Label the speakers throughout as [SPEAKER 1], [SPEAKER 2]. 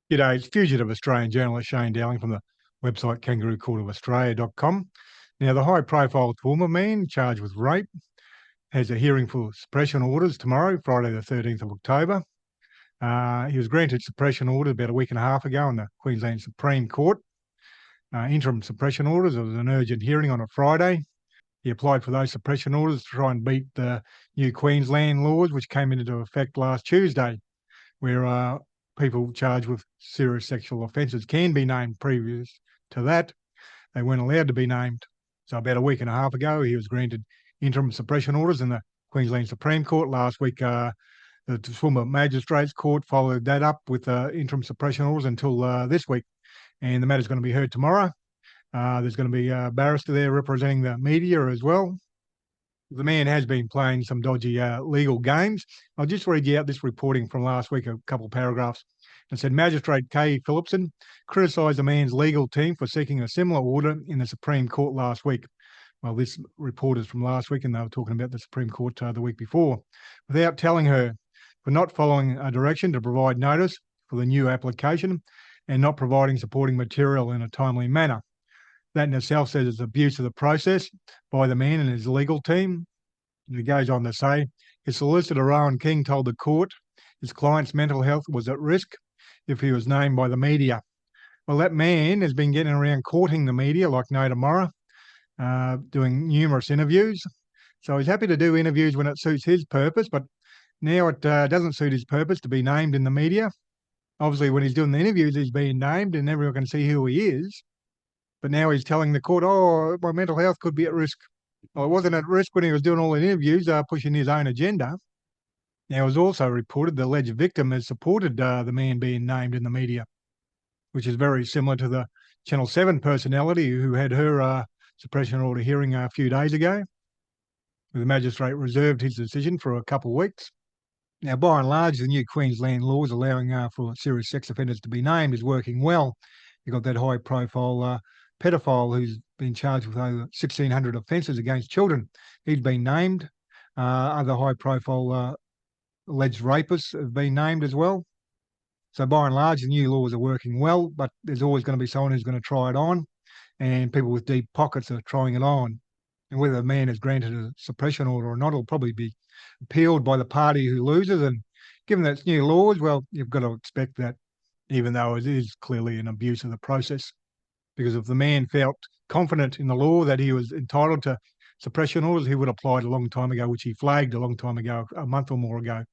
[SPEAKER 1] G'day, it's fugitive Australian journalist Shane Dowling from the website kangaroocourtofaustralia.com. Now, the high-profile Toowoomba man charged with rape has a hearing for suppression orders tomorrow, Friday the 13th of October. He was granted suppression orders about a week and a half ago in the Queensland Supreme Court. Interim suppression orders. There was an urgent hearing on a Friday. He applied for those suppression orders to try and beat the new Queensland laws, which came into effect last Tuesday, where people charged with serious sexual offences can be named. Previous to that, they weren't allowed to be named. So about a week and a half ago, he was granted interim suppression orders in the Queensland Supreme Court. Last week, the Toowoomba Magistrates Court followed that up with interim suppression orders until this week. And the matter's going to be heard tomorrow. There's going to be a barrister there representing the media as well. The man has been playing some dodgy legal games. I'll just read you out this reporting from last week, a couple of paragraphs. It said, Magistrate Kay Phillipson criticised the man's legal team for seeking a similar order in the Supreme Court last week. Well, this report is from last week, and they were talking about the Supreme Court the week before, without telling her for not following a direction to provide notice for the new application and not providing supporting material in a timely manner. That in itself says it's abuse of the process by the man and his legal team. And he goes on to say, his solicitor, Rowan King, told the court his client's mental health was at risk if he was named by the media. Well, that man has been getting around courting the media like no tomorrow, doing numerous interviews. So he's happy to do interviews when it suits his purpose, but now it doesn't suit his purpose to be named in the media. Obviously, when he's doing the interviews, he's being named and everyone can see who he is. But now he's telling the court, oh, my mental health could be at risk. Well, it wasn't at risk when he was doing all the interviews, pushing his own agenda. Now, it was also reported the alleged victim has supported the man being named in the media, which is very similar to the Channel 7 personality who had her suppression order hearing a few days ago. The magistrate reserved his decision for a couple of weeks. Now, by and large, the new Queensland laws allowing for serious sex offenders to be named is working well. You've got that high-profile pedophile who's been charged with over 1,600 offences against children. He's been named. Other high-profile alleged rapists have been named as well. So by and large, the new laws are working well, but there's always going to be someone who's going to try it on, and people with deep pockets are trying it on. And whether the man is granted a suppression order or not will probably be appealed by the party who loses. And given that it's new laws, well, you've got to expect that, even though it is clearly an abuse of the process. Because if the man felt confident in the law that he was entitled to suppression orders, he would have applied a long time ago, which he flagged a long time ago, a month or more ago.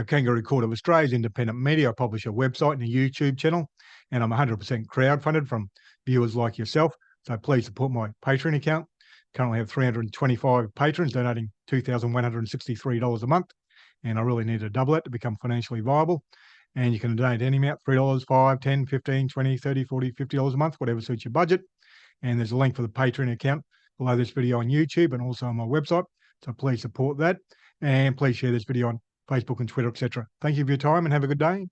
[SPEAKER 1] Kangaroo Court of Australia's independent media. I publish a website and a YouTube channel, and I'm 100% crowdfunded from viewers like yourself. So please support my Patreon account. Currently have 325 patrons donating $2,163 a month, and I really need to double it to become financially viable. And you can donate any amount, $3, $5, $10, $15, $20, $30, $40, $50 a month, whatever suits your budget. And there's a link for the Patreon account below this video on YouTube and also on my website. So please support that. And please share this video on Facebook and Twitter, etc. Thank you for your time and have a good day.